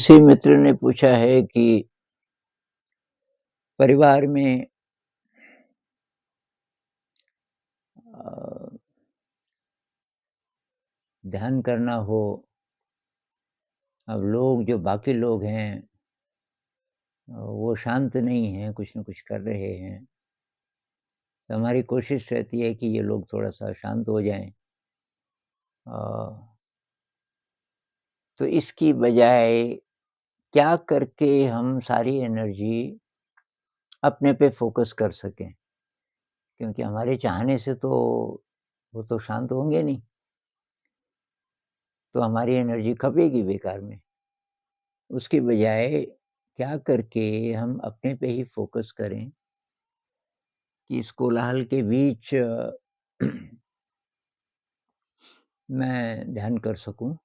किसी मित्र ने पूछा है कि परिवार में अ, ध्यान करना हो, अब लोग जो बाकी लोग हैं वो शांत नहीं हैं, कुछ न कुछ कर रहे हैं। तो हमारी कोशिश रहती है कि ये लोग थोड़ा-सा शांत हो जाएँ। अ, तो इसकी बजाय क्या करके हम सारी एनर्जी अपने पे फ़ोकस कर सकें? क्योंकि हमारे चाहने से तो वो तो शांत होंगे नहीं, तो हमारी एनर्जी खपेगी बेकार में। उसकी बजाय क्या करके हम अपने पे ही फ़ोकस करें कि इस कोलाहल के बीच मैं ध्यान कर सकूँ।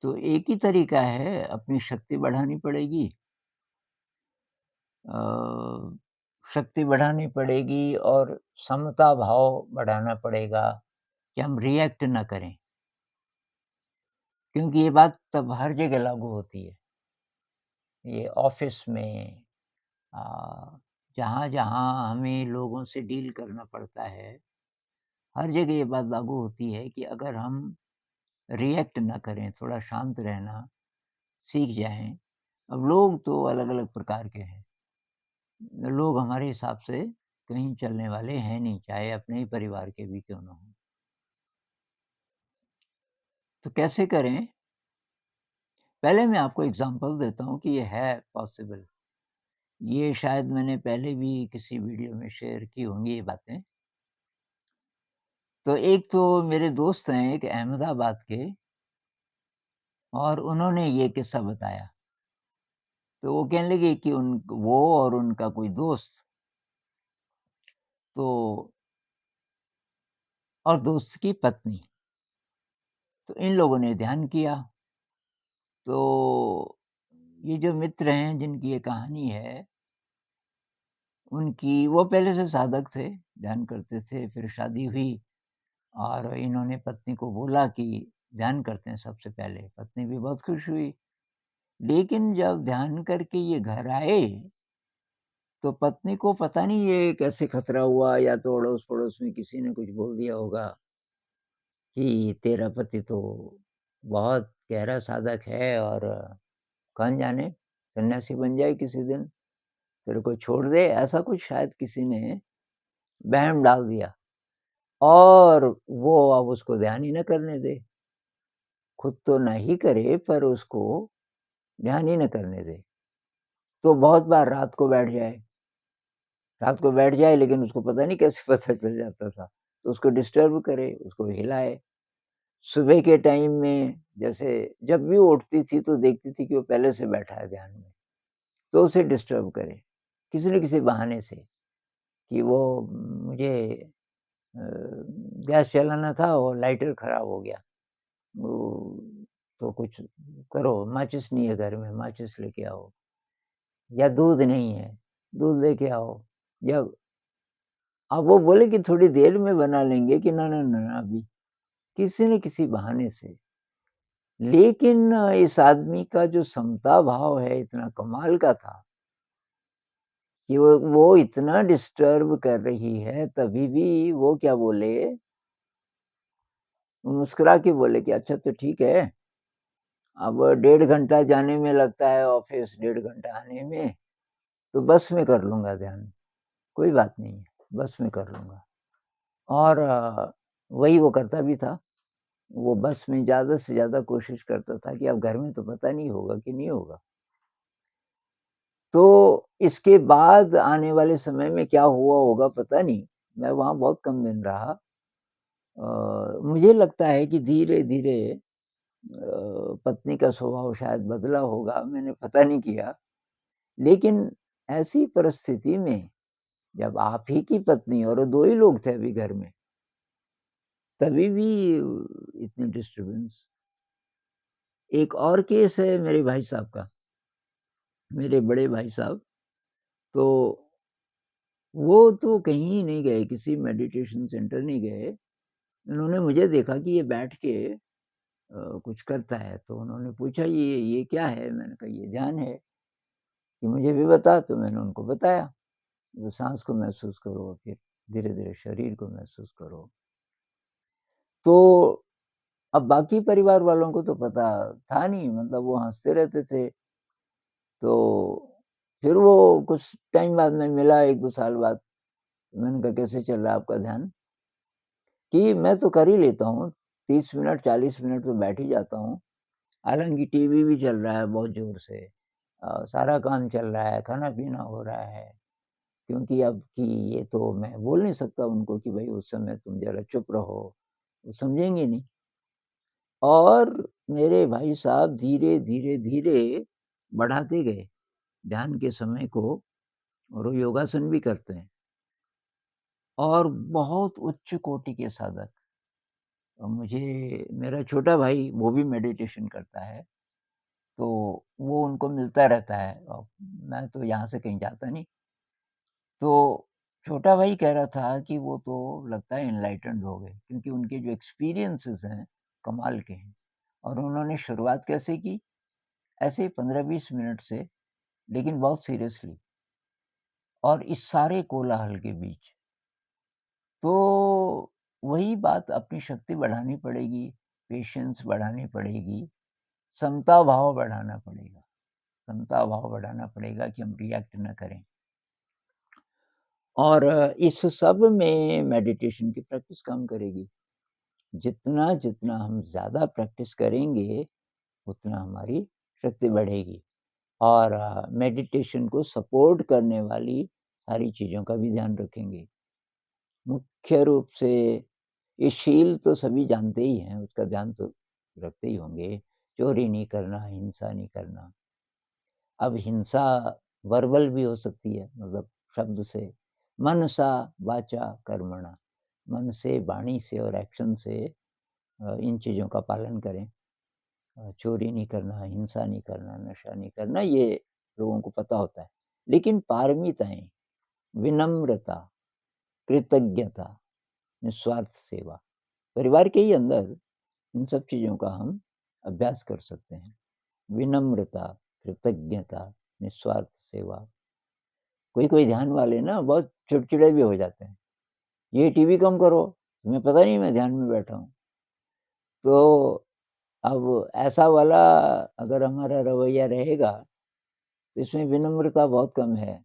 तो एक ही तरीका है, अपनी शक्ति बढ़ानी पड़ेगी। अ, शक्ति बढ़ानी पड़ेगी और समता भाव बढ़ाना पड़ेगा कि हम रिएक्ट ना करें। क्योंकि ये बात तब हर जगह लागू होती है। ये ऑफ़िस में अ, जहाँ-जहाँ हमें लोगों से डील करना पड़ता है, हर जगह ये बात लागू होती है कि अगर हम रिएक्ट ना करें, थोड़ा शांत रहना सीख जाएँ। अब लोग तो अलग-अलग प्रकार के हैं। लोग हमारे हिसाब से कहीं चलने वाले हैं नहीं, चाहे अपने ही परिवार के भी क्यों ना हों। तो कैसे करें? पहले मैं आपको एग्ज़ाम्पल देता हूँ कि ये है पॉसिबल। ये शायद मैंने पहले भी किसी वीडियो में शेयर की होंगी ये बातें। तो एक तो मेरे दोस्त हैं एक अहमदाबाद के और उन्होंने ये किस्सा बताया। तो वो कहने लगे कि उन वो और उनका कोई दोस्त तो और दोस्त की पत्नी, तो इन लोगों ने ध्यान किया। तो ये जो मित्र हैं जिनकी ये कहानी है, उनकी वो पहले से साधक थे, ध्यान करते थे, फिर शादी हुई और इन्होंने पत्नी को बोला कि ध्यान करते हैं सबसे पहले, पत्नी भी बहुत खुश हुई। लेकिन जब ध्यान करके ये घर आए, तो पत्नी को पता नहीं ये कैसे खतरा हुआ या तो अड़ोस-पड़ोस में किसी ने कुछ बोल दिया होगा कि तेरा पति तो बहुत गहरा साधक है और कौन जाने सन्यासी बन जाए किसी दिन, तेरे को छोड़ दे, ऐसा कुछ शायद किसी ने वहम डाल दिया और वो अब उसको ध्यान ही ना करने दे। खुद तो ना ही करे पर उसको ध्यान ही ना करने दे। तो बहुत बार रात को बैठ जाए लेकिन उसको पता नहीं कैसे पता चल जाता था। तो उसको डिस्टर्ब करे, उसको हिलाए। सुबह के टाइम में जैसे जब भी वो उठती थी तो देखती थी कि वो पहले से बैठा है ध्यान में, तो उसे डिस्टर्ब करे, किसी न किसी बहाने से कि वो मुझे अ, गैस जलाना था और लाइटर खराब हो गया। वो तो कुछ करो, माचिस नहीं है घर में, माचिस लेके आओ या दूध नहीं है, दूध लेके आओ या अब वो बोले कि थोड़ी देर में बना लेंगे कि ना, ना, ना, ना अभी, किसी न किसी बहाने से। लेकिन इस आदमी का जो समता भाव है इतना कमाल का था कि वो इतना डिस्टर्ब कर रही है तभी भी वो क्या बोले, मुस्कुरा के बोले कि अच्छा तो ठीक है, अब 1.5 घंटा जाने में लगता है ऑफ़िस, 1.5 घंटा आने में, तो बस में कर लूँगा ध्यान, कोई बात नहीं है, बस में कर लूँगा। और वही वो करता भी था। वो बस में ज़्यादा से ज़्यादा कोशिश करता था कि अब घर में तो पता नहीं होगा कि नहीं होगा। तो इसके बाद आने वाले समय में क्या हुआ होगा पता नहीं। मैं वहाँ बहुत कम दिन रहा। मुझे लगता है कि धीरे-धीरे पत्नी का स्वभाव शायद बदला होगा, मैंने पता नहीं किया। लेकिन ऐसी परिस्थिति में जब आप ही की पत्नी और 2 ही लोग थे अभी घर में, तभी भी इतनी डिस्टर्बेंस। एक और केस है मेरे भाई साहब का, मेरे बड़े भाई साहब, तो वो तो कहीं नहीं गए, किसी मेडिटेशन सेंटर नहीं गए। उन्होंने मुझे देखा कि ये बैठ के कुछ करता है, तो उन्होंने पूछा ये क्या है? मैंने कहा ये ध्यान है, कि मुझे भी बता, तो मैंने उनको बताया। वो साँस को महसूस करो, फिर धीरे-धीरे शरीर को महसूस करो। तो अब बाकी परिवार वालों को तो पता था नहीं, मतलब वो हँसते रहते थे। तो फिर वो कुछ टाइम बाद में मिला 1-2 साल बाद, मैंने कहा कैसे चल रहा है आपका ध्यान? कि मैं तो कर ही लेता हूँ, 30 मिनट 40 मिनट तो बैठ ही जाता हूँ। हालाँकि टीवी भी चल रहा है बहुत ज़ोर से, सारा काम चल रहा है, खाना-पीना हो रहा है। क्योंकि अब कि ये तो मैं बोल नहीं सकता उनको कि भई उस समय तुम ज़रा चुप रहो, वो समझेंगे नहीं। और मेरे भाई साहब धीरे, धीरे, धीरे बढ़ाते गए ध्यान के समय को, और वो योगासन भी करते हैं और बहुत उच्च कोटि के साधक। मुझे मेरा छोटा भाई वो भी मेडिटेशन करता है, तो वो उनको मिलता रहता है, मैं तो यहाँ से कहीं जाता नहीं। तो छोटा भाई कह रहा था कि वो तो लगता है एनलाइटेंड हो गए, क्योंकि उनके जो एक्सपीरियंसेस हैं, कमाल के हैं। और उन्होंने शुरुआत कैसे की? ऐसे ही 15-20 मिनट से, लेकिन बहुत सीरियसली, और इस सारे कोलाहल के बीच। तो वही बात, अपनी शक्ति बढ़ानी पड़ेगी, पेशेंस बढ़ानी पड़ेगी, समता भाव बढ़ाना पड़ेगा। समता भाव बढ़ाना पड़ेगा कि हम रिएक्ट ना करें। और इस सब में मेडिटेशन की प्रैक्टिस काम करेगी। जितना हम ज़्यादा प्रैक्टिस करेंगे, उतना हमारी शक्ति बढ़ेगी। और मेडिटेशन को सपोर्ट करने वाली सारी चीज़ों का भी ध्यान रखेंगे। मुख्य रूप से ये शील तो सभी जानते ही हैं, उसका ध्यान तो रखते ही होंगे। चोरी नहीं करना, हिंसा नहीं करना। अब हिंसा वर्बल भी हो सकती है, मतलब शब्द से। मनसा वाचा कर्मणा, मन से, वाणी से और एक्शन से इन चीज़ों का पालन करें। चोरी नहीं करना, हिंसा नहीं करना, नशा नहीं करना, ये लोगों को पता होता है। लेकिन पारमिताएँ, विनम्रता, कृतज्ञता, निस्वार्थ सेवा, परिवार के ही अंदर इन सब चीज़ों का हम अभ्यास कर सकते हैं। विनम्रता, कृतज्ञता, निस्वार्थ सेवा। कोई-कोई ध्यान वाले ना बहुत चिड़चिड़े भी हो जाते हैं। ये टीवी कम करो, तुम्हें पता नहीं मैं ध्यान में बैठा हूँ। तो अब ऐसा वाला अगर हमारा रवैया रहेगा, तो इसमें विनम्रता बहुत कम है,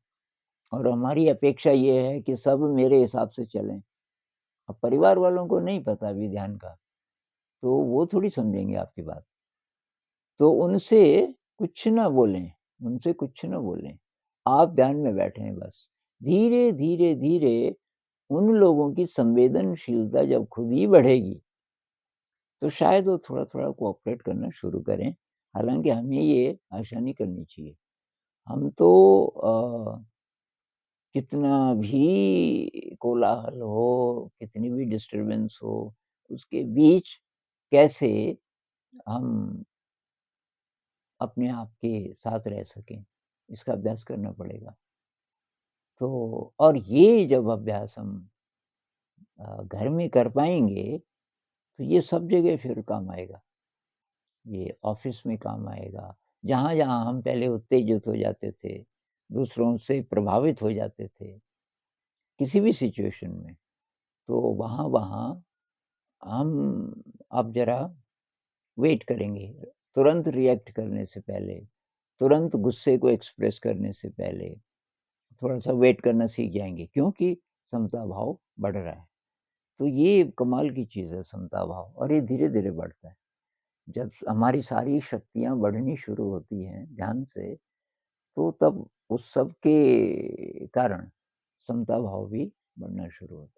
और हमारी अपेक्षा ये है कि सब मेरे हिसाब से चलें। अब परिवार वालों को नहीं पता अभी ध्यान का, तो वो थोड़ी समझेंगे आपकी बात। तो उनसे कुछ ना बोलें, उनसे कुछ ना बोलें। आप ध्यान में बैठे हैं बस। धीरे, धीरे, धीरे उन लोगों की संवेदनशीलता जब खुद ही बढ़ेगी, तो शायद वो थोड़ा-थोड़ा कोऑपरेट करना शुरू करें। हालाँकि हमें ये आशा नहीं करनी चाहिए। हम तो कितना भी कोलाहल हो, कितनी भी डिस्टर्बेंस हो, उसके बीच कैसे हम अपने आप के साथ रह सकें, इसका अभ्यास करना पड़ेगा। तो और ये जब अभ्यास हम घर में कर पाएँगे, तो ये सब जगह फिर काम आएगा। ये ऑफ़िस में काम आएगा, जहाँ-जहाँ हम पहले उत्तेजित हो जाते थे, दूसरों से प्रभावित हो जाते थे, किसी भी सिचुएशन में, तो वहाँ-वहाँ हम अब ज़रा वेट करेंगे, तुरंत रिएक्ट करने से पहले, तुरंत गुस्से को एक्सप्रेस करने से पहले, थोड़ा-सा वेट करना सीख जाएँगे, क्योंकि समता भाव बढ़ रहा है। तो ये कमाल की चीज़ है समता भाव, और ये धीरे-धीरे बढ़ता है। जब हमारी सारी शक्तियाँ बढ़नी शुरू होती हैं ध्यान से, तो तब उस सब के कारण समता भाव भी बढ़ना शुरू होता है।